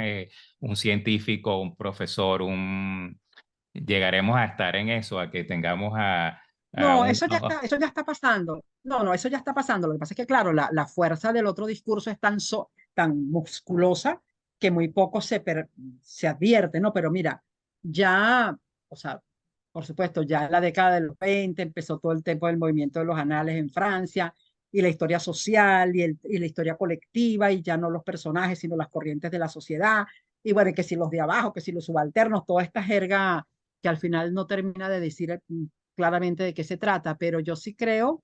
un científico, un profesor, llegaremos a estar en eso, a que tengamos a No, un... eso ya está pasando. No, no, eso ya está pasando. Lo que pasa es que, claro, la fuerza del otro discurso es tan musculosa que muy poco se advierte, ¿no? Pero mira, ya, o sea, por supuesto, ya en la década de los 20 empezó todo el tiempo del movimiento de los anales en Francia y la historia social y la historia colectiva y ya no los personajes, sino las corrientes de la sociedad. Y bueno, que si los de abajo, que si los subalternos, toda esta jerga que al final no termina de decir claramente de qué se trata, pero yo sí creo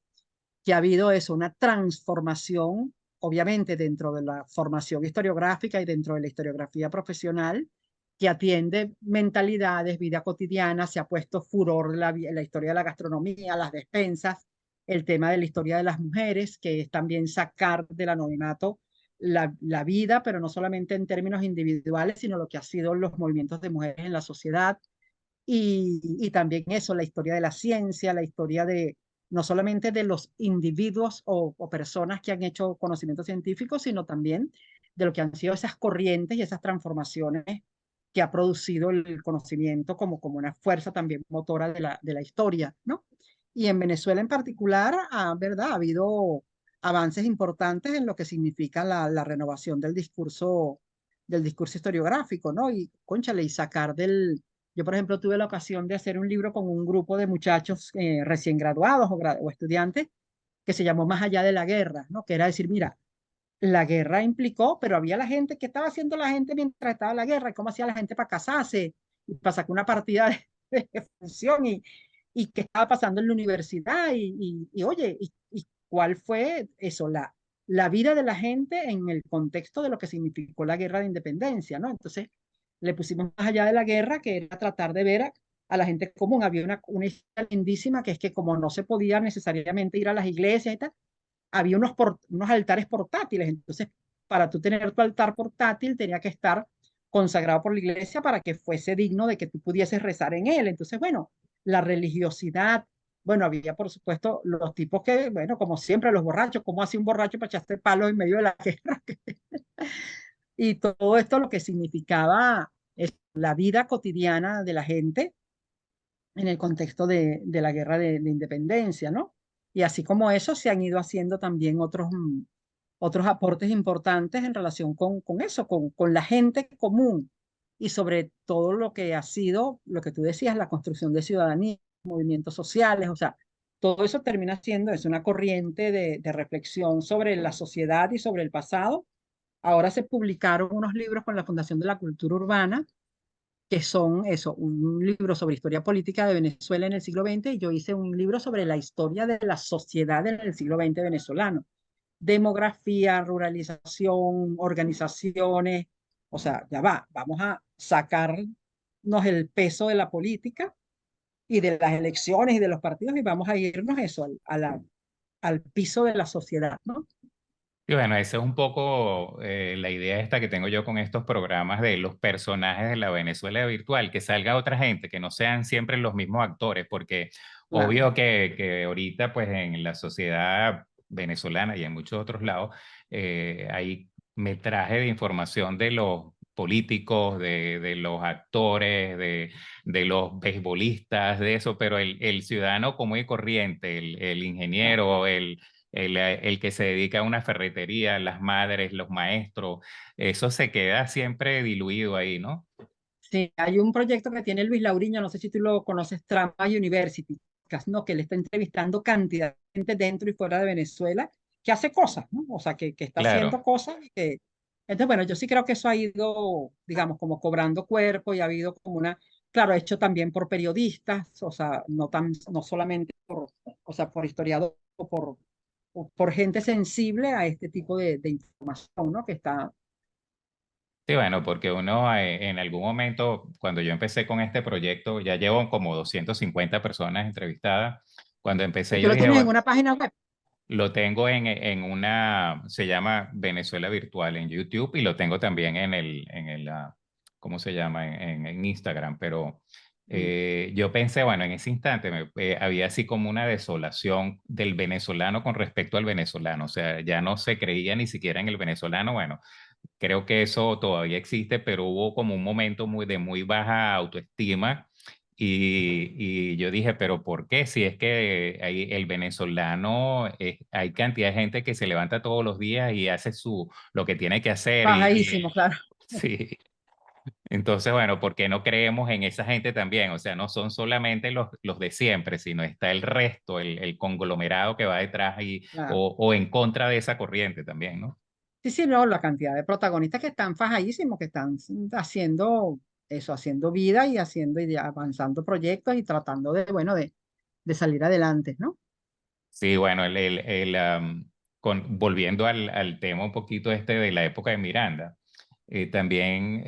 que ha habido eso, una transformación, obviamente dentro de la formación historiográfica y dentro de la historiografía profesional, que atiende mentalidades, vida cotidiana, se ha puesto furor la historia de la gastronomía, las despensas, el tema de la historia de las mujeres, que es también sacar del anonimato la vida, pero no solamente en términos individuales, sino lo que ha sido los movimientos de mujeres en la sociedad, y también eso, la historia de la ciencia, la historia de no solamente de los individuos o personas que han hecho conocimiento científico, sino también de lo que han sido esas corrientes y esas transformaciones que ha producido el conocimiento como una fuerza también motora de la historia, ¿no? Y en Venezuela en particular, ¿verdad? Ha habido avances importantes en lo que significa la renovación del discurso historiográfico, ¿no? Y, cónchale, y sacar yo, por ejemplo, tuve la ocasión de hacer un libro con un grupo de muchachos recién graduados o estudiantes que se llamó Más allá de la guerra, ¿no? Que era decir, mira, la guerra implicó, pero había la gente, ¿qué estaba haciendo la gente mientras estaba la guerra? ¿Y cómo hacía la gente para casarse? Y para sacar una partida de función y qué estaba pasando en la universidad oye, y cuál fue eso, la vida de la gente en el contexto de lo que significó la guerra de independencia, ¿no? Entonces, le pusimos más allá de la guerra, que era tratar de ver a la gente común. Había una historia lindísima, que es que como no se podía necesariamente ir a las iglesias y tal, había unos altares portátiles. Entonces, para tú tener tu altar portátil, tenía que estar consagrado por la iglesia para que fuese digno de que tú pudieses rezar en él. Entonces, bueno, la religiosidad, bueno, había por supuesto los tipos que, bueno, como siempre, los borrachos, ¿cómo hace un borracho para echarse palos en medio de la guerra? Y todo esto lo que significaba es la vida cotidiana de la gente en el contexto de la guerra de independencia, ¿no? Y así como eso, se han ido haciendo también otros aportes importantes en relación con eso, con la gente común y sobre todo lo que ha sido, lo que tú decías, la construcción de ciudadanía, movimientos sociales, o sea, todo eso termina siendo, es una corriente de reflexión sobre la sociedad y sobre el pasado. Ahora se publicaron unos libros con la Fundación de la Cultura Urbana, que son eso, un libro sobre historia política de Venezuela en el siglo XX, y yo hice un libro sobre la historia de la sociedad en el siglo XX venezolano. Demografía, ruralización, organizaciones, o sea, ya va, vamos a sacarnos el peso de la política y de las elecciones y de los partidos y vamos a irnos eso, al piso de la sociedad, ¿no? Y bueno, esa es un poco la idea esta que tengo yo con estos programas de los personajes de la Venezuela virtual, que salga otra gente, que no sean siempre los mismos actores, porque Claro. obvio que ahorita pues en la sociedad venezolana y en muchos otros lados hay metraje de información de los políticos, de los actores, de los beisbolistas, de eso, pero el ciudadano común y corriente, el Claro. ingeniero, el que se dedica a una ferretería, las madres, los maestros, eso se queda siempre diluido ahí, ¿no? Sí, hay un proyecto que tiene Luis Lauriño, no sé si tú lo conoces, Trama University, ¿no? Que le está entrevistando cantidad de gente dentro y fuera de Venezuela que hace cosas, ¿no? O sea, que está Claro, haciendo cosas y que... Entonces, bueno, yo sí creo que eso ha ido, digamos, como cobrando cuerpo y ha habido como una, claro, hecho también por periodistas, o sea, no solamente por, o sea, por historiadores o por gente sensible a este tipo de información, ¿no? Que está... sí, bueno, porque uno en algún momento, cuando yo empecé con este proyecto, ya llevo como 250 personas entrevistadas. Cuando ¿Y empecé tú yo lo dije, tienes en bueno, una página web? lo tengo en una, se llama Venezuela Virtual en YouTube y lo tengo también ¿cómo se llama? En Instagram, pero Mm. yo pensé, bueno, en ese instante había así como una desolación del venezolano con respecto al venezolano, o sea, ya no se creía ni siquiera en el venezolano, bueno, creo que eso todavía existe, pero hubo como un momento de muy baja autoestima y yo dije, pero ¿por qué? Si es que el venezolano, hay cantidad de gente que se levanta todos los días y hace lo que tiene que hacer Bajadísimo, claro. sí. Entonces, bueno, ¿por qué no creemos en esa gente también? O sea, no son solamente los de siempre, sino está el resto, el conglomerado que va detrás Claro. o en contra de esa corriente también, ¿no? Sí, sí, no, la cantidad de protagonistas que están fajadísimos, que están haciendo eso, haciendo vida y haciendo y avanzando proyectos y tratando de, bueno, de salir adelante, ¿no? Sí, bueno, volviendo al tema un poquito este de la época de Miranda, también,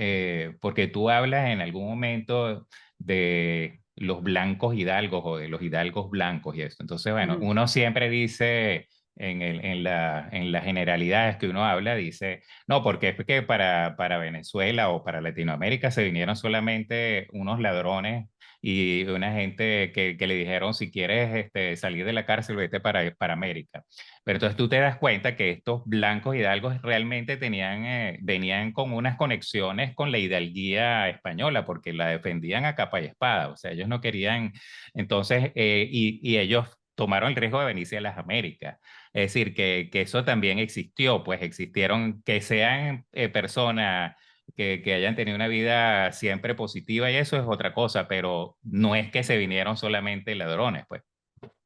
porque tú hablas en algún momento de los blancos hidalgos o de los hidalgos blancos y esto. Entonces, bueno, Ujú. uno siempre dice en las generalidades que uno habla, dice, no, porque es que para Venezuela o para Latinoamérica se vinieron solamente unos ladrones y una gente que le dijeron, si quieres salir de la cárcel, vete para América. Pero entonces tú te das cuenta que estos blancos hidalgos realmente venían con unas conexiones con la hidalguía española, porque la defendían a capa y espada, o sea, ellos no querían, entonces, y ellos tomaron el riesgo de venirse a las Américas. Es decir, que eso también existió, pues existieron, que sean personas que hayan tenido una vida siempre positiva y eso es otra cosa, pero no es que se vinieron solamente ladrones, pues.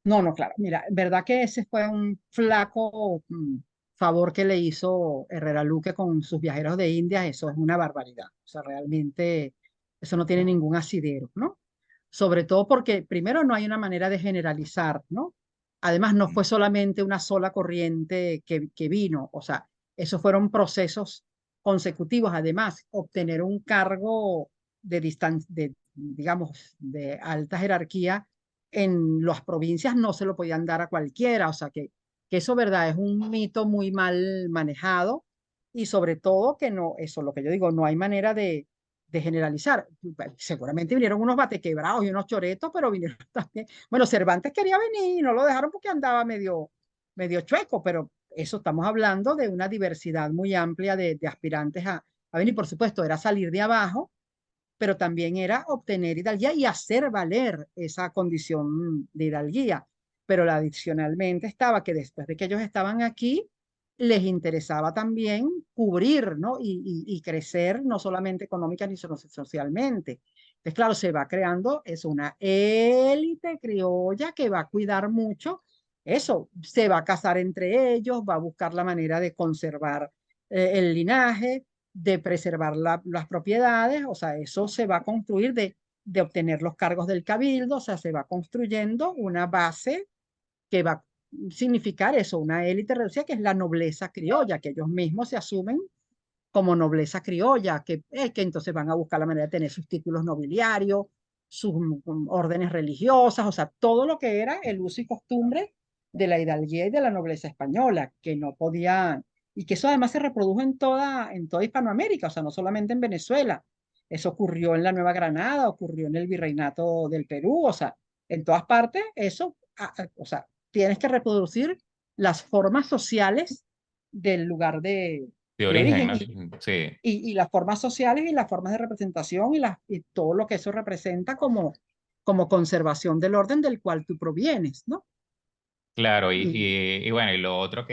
No, no, claro. Mira, verdad que ese fue un flaco favor que le hizo Herrera Luque con sus viajeros de India. Eso es una barbaridad. O sea, realmente eso no tiene ningún asidero, ¿no? Sobre todo porque primero no hay una manera de generalizar, ¿no? Además, no fue solamente una sola corriente que vino, o sea, esos fueron procesos consecutivos. Además, obtener un cargo digamos, de alta jerarquía en las provincias no se lo podían dar a cualquiera, o sea, que eso, verdad, es un mito muy mal manejado y sobre todo que no, eso, lo que yo digo, no hay manera de generalizar. Bueno, seguramente vinieron unos batequebrados y unos choretos, pero vinieron también. Bueno, Cervantes quería venir y no lo dejaron porque andaba medio chueco, pero eso estamos hablando de una diversidad muy amplia de aspirantes a venir. Por supuesto, era salir de abajo, pero también era obtener hidalguía y hacer valer esa condición de hidalguía. pero adicionalmente estaba que después de que ellos estaban aquí, les interesaba también cubrir, ¿no? Y crecer no solamente económica ni socialmente. Entonces, claro, se va creando, es una élite criolla que va a cuidar mucho eso, se va a casar entre ellos, va a buscar la manera de conservar el linaje, de preservar las propiedades, o sea, eso se va a construir de obtener los cargos del cabildo, o sea, se va construyendo una base que va a significar eso, una élite reducida que es la nobleza criolla, que ellos mismos se asumen como nobleza criolla, que entonces van a buscar la manera de tener sus títulos nobiliarios, sus órdenes religiosas, o sea, todo lo que era el uso y costumbre de la hidalguía y de la nobleza española, que no podía, y que eso además se reprodujo en toda Hispanoamérica, o sea, no solamente en Venezuela. Eso ocurrió en la Nueva Granada, ocurrió en el Virreinato del Perú, o sea, en todas partes, eso, o sea, tienes que reproducir las formas sociales del lugar De de origen, origen ¿no? Sí. y las formas sociales y las formas de representación y todo lo que eso representa como conservación del orden del cual tú provienes, ¿no? Claro, Y y bueno, y lo otro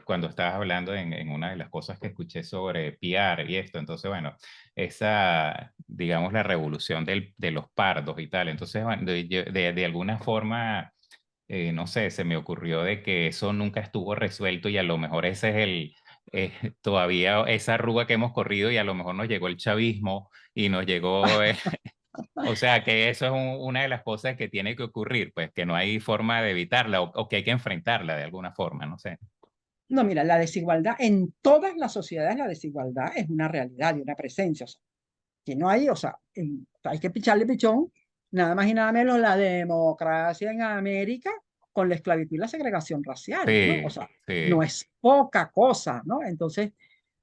cuando estabas hablando en una de las cosas que escuché sobre PR y esto, entonces, bueno, esa, digamos, la revolución de los pardos y tal, entonces, bueno, de alguna forma, no sé, se me ocurrió de que eso nunca estuvo resuelto y a lo mejor ese es todavía esa arruga que hemos corrido y a lo mejor nos llegó el chavismo y nos llegó o sea, que eso es una de las cosas que tiene que ocurrir, pues que no hay forma de evitarla o que hay que enfrentarla de alguna forma, no sé. no, mira, la desigualdad en todas las sociedades, la desigualdad es una realidad y una presencia, o sea, que no hay, o sea, hay que picharle pichón, nada más y nada menos la democracia en América con la esclavitud y la segregación racial, ¿no? O Sí, sea, no sí, es poca cosa, ¿no? Entonces,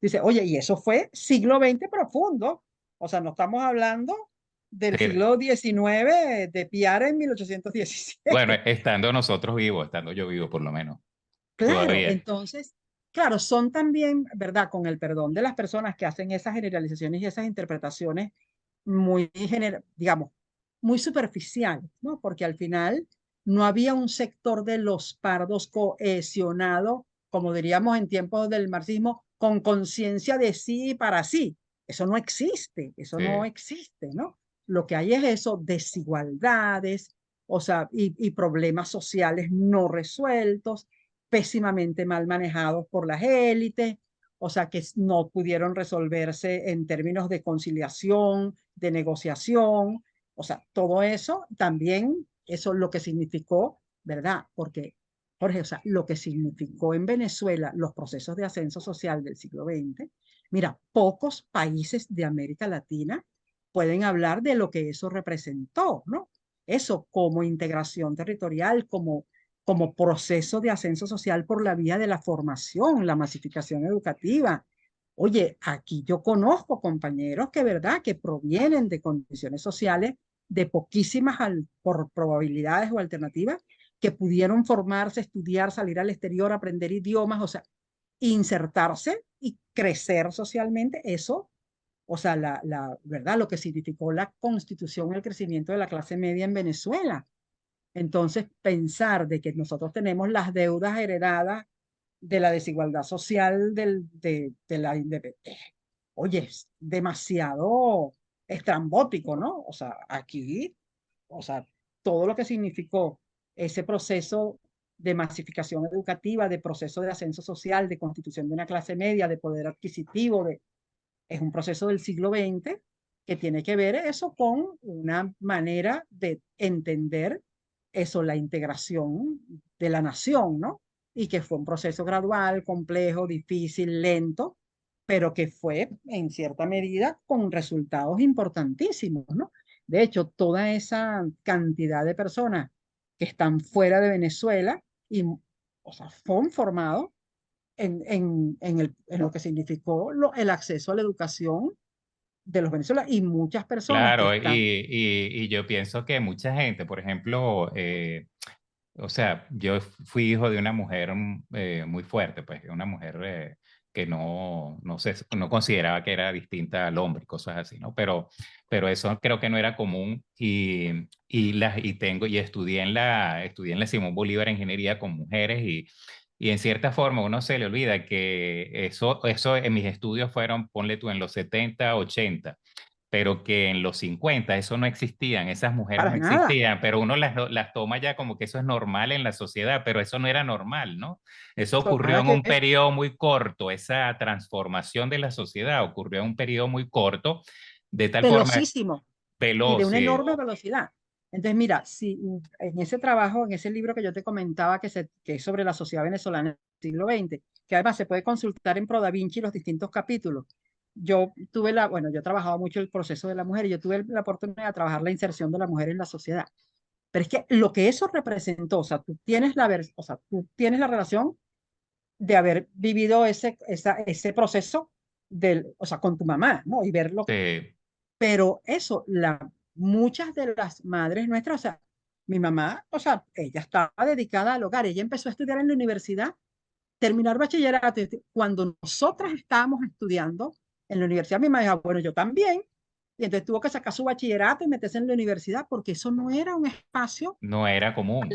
dice, oye, y eso fue siglo XX profundo, o sea, no estamos hablando del sí. siglo XIX de Piara en Bueno, 1817. estando nosotros vivos, estando yo vivo por lo menos, Claro, todavía. entonces, claro, son también, ¿verdad? Con el perdón de las personas que hacen esas generalizaciones y esas interpretaciones muy, digamos, muy superficiales, ¿no? Porque al final no había un sector de los pardos cohesionado, como diríamos en tiempos del marxismo, con conciencia de sí y para sí. Eso Sí, no existe, ¿no? Lo que hay es eso, desigualdades, o sea, y problemas sociales no resueltos pésimamente mal manejados por las élites, o sea, que no pudieron resolverse en términos de conciliación, de negociación, o sea, todo eso también, eso es lo que significó, ¿verdad? Porque, Jorge, o sea, lo que significó en Venezuela los procesos de ascenso social del siglo XX, mira, pocos países de América Latina pueden hablar de lo que eso representó, ¿no? Eso como integración territorial, como proceso de ascenso social por la vía de la formación, la masificación educativa. Oye, aquí yo conozco compañeros que, ¿verdad?, que provienen de condiciones sociales de poquísimas por probabilidades o alternativas, que pudieron formarse, estudiar, salir al exterior, aprender idiomas, o sea, insertarse y crecer socialmente. Eso, o sea, ¿verdad?, lo que significó la constitución, el crecimiento de la clase media en Venezuela. Entonces, pensar de que nosotros tenemos las deudas heredadas de la desigualdad social de la independencia, oye, es demasiado estrambótico, ¿no? O sea, aquí, o sea, todo lo que significó ese proceso de masificación educativa, de proceso de ascenso social, de constitución de una clase media, de poder adquisitivo, es un proceso del siglo XX que tiene que ver eso con una manera de entender eso, la integración de la nación, ¿no? Y que fue un proceso gradual, complejo, difícil, lento, pero que fue en cierta medida con resultados importantísimos, ¿no? De hecho, toda esa cantidad de personas que están fuera de Venezuela y, o sea, fueron formados en lo que significó el acceso a la educación de los venezolanos y muchas personas que claro, están. y yo pienso que mucha gente, por ejemplo, o sea, yo fui hijo de una mujer muy fuerte, pues, una mujer que no consideraba que era distinta al hombre, cosas así, ¿no? Pero eso creo que no era común y estudié en la Simón Bolívar Ingeniería con mujeres y en cierta forma uno se le olvida que eso en mis estudios fueron, ponle tú, en los 70 80, pero que en los 50 eso no existían, esas mujeres para no nada. existían, pero uno las toma ya como que eso es normal en la sociedad, pero eso no era normal, ¿no? Eso Eso ocurrió nada en que un ver, periodo muy corto, esa transformación de la sociedad ocurrió en un periodo muy corto, de tal forma velocísimo y de veloz. una enorme velocidad. Entonces, mira, si en ese trabajo, en ese libro que yo te comentaba, que es sobre la sociedad venezolana del siglo XX, que además se puede consultar en Pro Da Vinci los distintos capítulos. Bueno, yo he trabajado mucho el proceso de la mujer y yo tuve la oportunidad de trabajar la inserción de la mujer en la sociedad. Pero es que lo que eso representó, o sea, o sea, tú tienes la relación de haber vivido ese proceso o sea, con tu mamá, ¿no? Y verlo. Sí, Pero eso, muchas de las madres nuestras, o sea, mi mamá, o sea, ella estaba dedicada al hogar, ella empezó a estudiar en la universidad, terminar bachillerato. Cuando nosotras estábamos estudiando en la universidad, mi mamá dijo, bueno, yo también. Y entonces tuvo que sacar su bachillerato y meterse en la universidad porque eso no era un espacio no era común.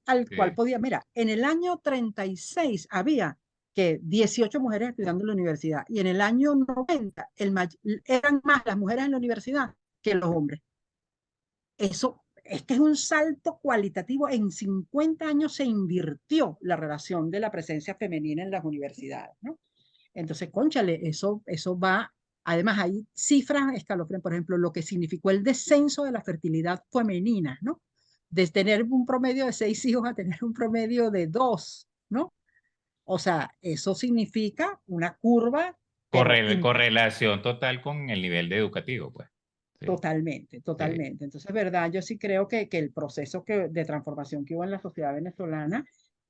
al Sí. cual podía. Mira, en el año 36 había que 18 mujeres estudiando en la universidad y en el año 90 eran más las mujeres en la universidad que los hombres. Eso, este es un salto cualitativo. En 50 años se invirtió la relación de la presencia femenina en las universidades, ¿no? Entonces, cónchale, eso va. Además, hay cifras escalofriantes, por ejemplo, lo que significó el descenso de la fertilidad femenina, ¿no? De tener un promedio de 6 hijos a tener un promedio de 2, ¿no? O sea, eso significa una curva, pero Correlación total con el nivel de educativo, pues. Sí, totalmente, sí. totalmente. Entonces, verdad, yo sí creo que el proceso de transformación que hubo en la sociedad venezolana,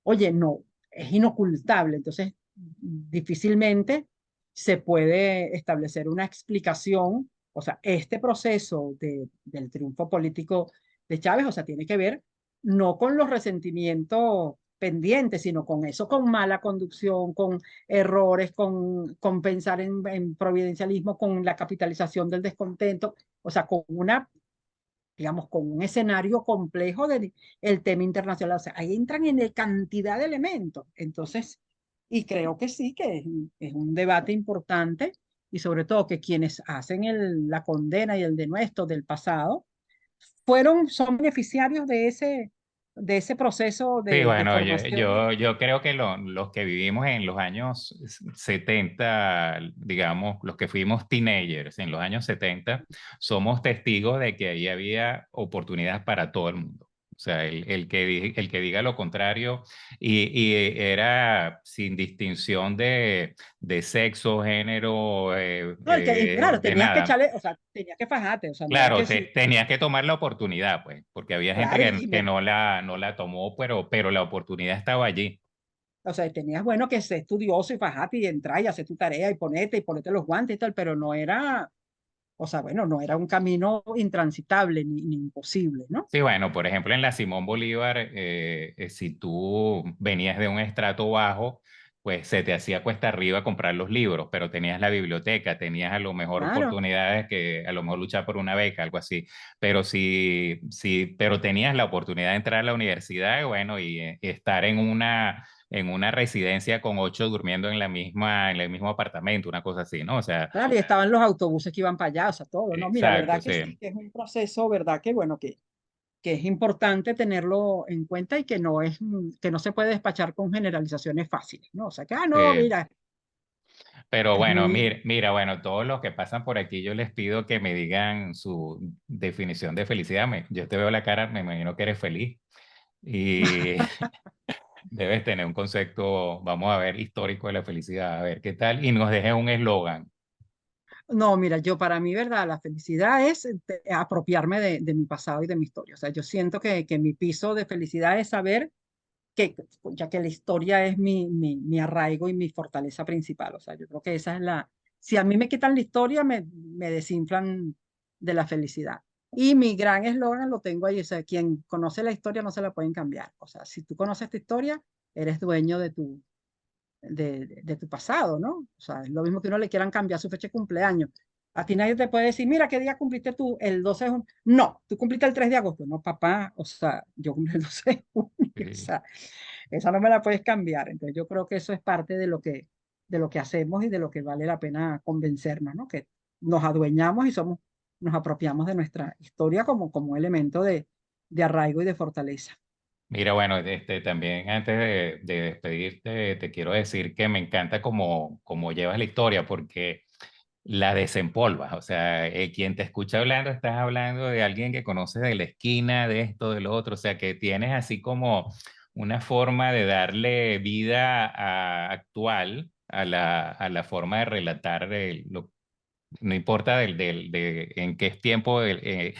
oye, no, es inocultable. Entonces, difícilmente se puede establecer una explicación. O sea, este proceso del triunfo político de Chávez, o sea, tiene que ver no con los resentimientos pendientes, sino con eso, con mala conducción, con errores, con pensar en providencialismo, con la capitalización del descontento, o sea, digamos, con un escenario complejo del el tema internacional. O sea, ahí entran en cantidad de elementos. Entonces, y creo que sí, que es un debate importante y sobre todo que quienes hacen la condena y el denuesto del pasado son beneficiarios de ese proceso Sí, de bueno, formación. yo creo que los que vivimos en los años 70, digamos, los que fuimos teenagers en los años 70, somos testigos de que ahí había oportunidades para todo el mundo. O sea, el que diga lo contrario y era sin distinción de sexo, género, No, claro, de tenías que nada. echarle, o sea, tenías que fajarte, o sea, no era Claro, que sí, tenías que tomar la oportunidad, pues, porque había gente claro, que no la tomó, pero la oportunidad estaba allí. o sea, tenías, bueno, que ser estudioso y fajate y entrar y hacer tu tarea y ponerte los guantes y tal, pero no era, o sea, bueno, no era un camino intransitable ni imposible, ¿no? Sí, bueno, por ejemplo, en la Simón Bolívar, si tú venías de un estrato bajo, pues se te hacía cuesta arriba comprar los libros, pero tenías la biblioteca, tenías a lo mejor Claro, oportunidades que a lo mejor luchar por una beca, algo así. Pero tenías la oportunidad de entrar a la universidad, y bueno, y estar en una residencia con 8 durmiendo en el mismo apartamento, una cosa así, ¿no? O sea, claro, y estaban los autobuses que iban para allá, o sea, todo, ¿no? Mira, exacto, verdad que sí, sí. que es un proceso, verdad que, bueno, que es importante tenerlo en cuenta y que no se puede despachar con generalizaciones fáciles, ¿no? O sea, que, no, Sí. mira, Pero es bueno, muy, mira, bueno, todos los que pasan por aquí, yo les pido que me digan su definición de felicidad. Yo te veo la cara, me imagino que eres feliz y debes tener un concepto, vamos a ver, histórico de la felicidad. A ver qué tal. Y nos dejes un eslogan. no, mira, yo para mí, ¿verdad? La felicidad es apropiarme de mi pasado y de mi historia. O sea, yo siento que mi piso de felicidad es saber ya que la historia es mi arraigo y mi fortaleza principal. O sea, yo creo que esa es si a mí me quitan la historia, me desinflan de la felicidad. Y mi gran eslogan lo tengo ahí, o sea, quien conoce la historia no se la pueden cambiar. O sea, si tú conoces tu historia, eres dueño de tu pasado, ¿no? O sea, es lo mismo que uno le quieran cambiar su fecha de cumpleaños. A ti nadie te puede decir, mira, ¿qué día cumpliste tú? El 12 de junio. No, tú cumpliste el 3 de agosto. No, papá, o sea, yo cumplí el 12 de junio. O Sí. sea, esa no me la puedes cambiar. Entonces yo creo que eso es parte de lo que hacemos y de lo que vale la pena convencernos, ¿no? Que nos adueñamos y somos, nos apropiamos de nuestra historia como, como elemento de arraigo y de fortaleza. Mira, bueno, también antes de despedirte, te quiero decir que me encanta cómo llevas la historia, porque la desempolvas. O sea, quien te escucha hablando, estás hablando de alguien que conoces de la esquina, de esto, de lo otro. O sea, que tienes así como una forma de darle vida actual a la forma de relatar no importa de en qué tiempo de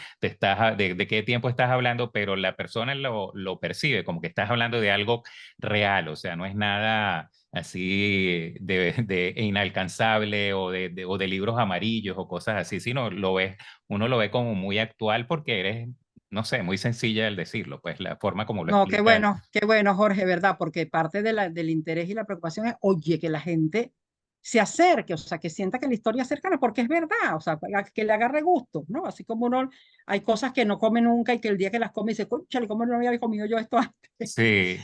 qué tiempo estás hablando, pero la persona lo percibe como que estás hablando de algo real, o sea, no es nada así de inalcanzable o de libros amarillos o cosas así, sino uno lo ve como muy actual porque eres, no sé, muy sencilla el decirlo, pues la forma como lo No, explicas. qué bueno, Jorge, ¿verdad? Porque parte de del interés y la preocupación es, oye, que la gente se acerque, o sea, que sienta que la historia es cercana, porque es verdad, o sea, que le agarre gusto, ¿no? Así como uno, hay cosas que no come nunca y que el día que las come dice, cónchale, ¿cómo no había comido yo esto antes? Sí.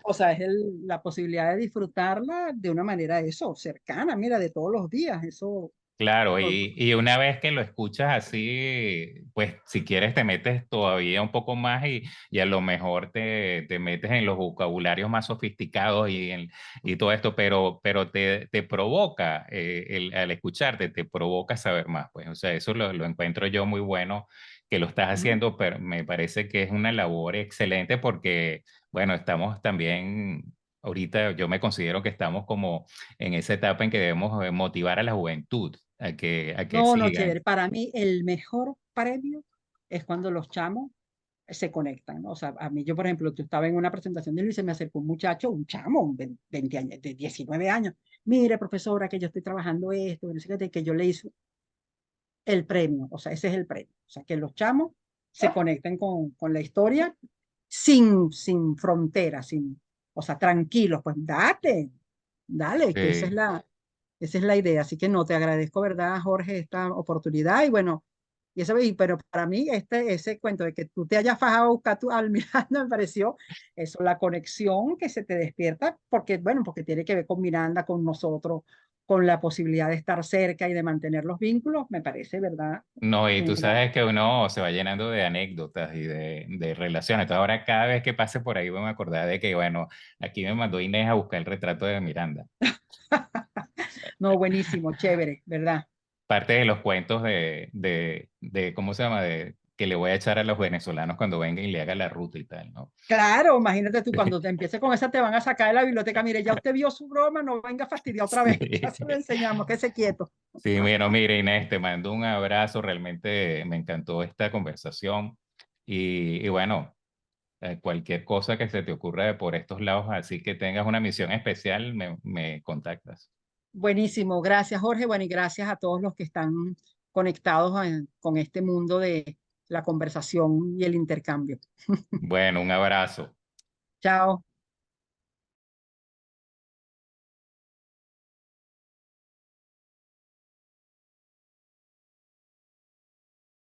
O sea, es la posibilidad de disfrutarla de una manera, eso, cercana, mira, de todos los días, eso, Claro, lo- y una vez que lo escuchas así, pues si quieres te metes todavía un poco más y a lo mejor te metes en los vocabularios más sofisticados y todo esto, pero te provoca, al escucharte, te provoca saber más, pues, o sea, eso lo encuentro yo muy bueno que lo estás ¿no? haciendo, pero me parece que es una labor excelente porque, bueno, estamos también, ahorita yo me considero que estamos como en esa etapa en que debemos motivar a la juventud a que No, no, sigan. chévere. Para mí el mejor premio es cuando los chamos se conectan, ¿no? O sea, a mí yo, por ejemplo, yo estaba en una presentación de Luis y se me acercó un muchacho, un chamo, 20 años, de 19 años. Mire, profesora, que yo estoy trabajando esto, que no sé qué, que yo le hice el premio, o sea, ese es el premio. O sea, que los chamos se conecten con la historia sin fronteras, o sea, tranquilos, pues dale, que Sí. esa es la idea. Así que no, te agradezco, ¿verdad, Jorge, esta oportunidad? Y bueno, pero para mí ese cuento de que tú te hayas fajado a buscar al Miranda me pareció eso, la conexión que se te despierta, porque, bueno, porque tiene que ver con Miranda, con nosotros, con la posibilidad de estar cerca y de mantener los vínculos, me parece, ¿verdad? No, y tú Eh, sabes que uno se va llenando de anécdotas y de relaciones. Entonces ahora cada vez que pase por ahí voy a me acordar de que, bueno, aquí me mandó Inés a buscar el retrato de Miranda. no, buenísimo, chévere, ¿verdad? Parte de los cuentos ¿cómo se llama? De que le voy a echar a los venezolanos cuando vengan y le haga la ruta y tal, ¿no? Claro, imagínate tú, cuando te empieces con esa, te van a sacar de la biblioteca. Mire, ya usted vio su broma, no venga a fastidiar otra vez. Ya se lo Sí. enseñamos, que se quieto. Sí, bueno, mire Inés, te mando un abrazo, realmente me encantó esta conversación y bueno, cualquier cosa que se te ocurra por estos lados, así que tengas una misión especial, me contactas. Buenísimo, gracias Jorge. Bueno, y gracias a todos los que están conectados con este mundo de la conversación y el intercambio. Bueno, un abrazo. Chao.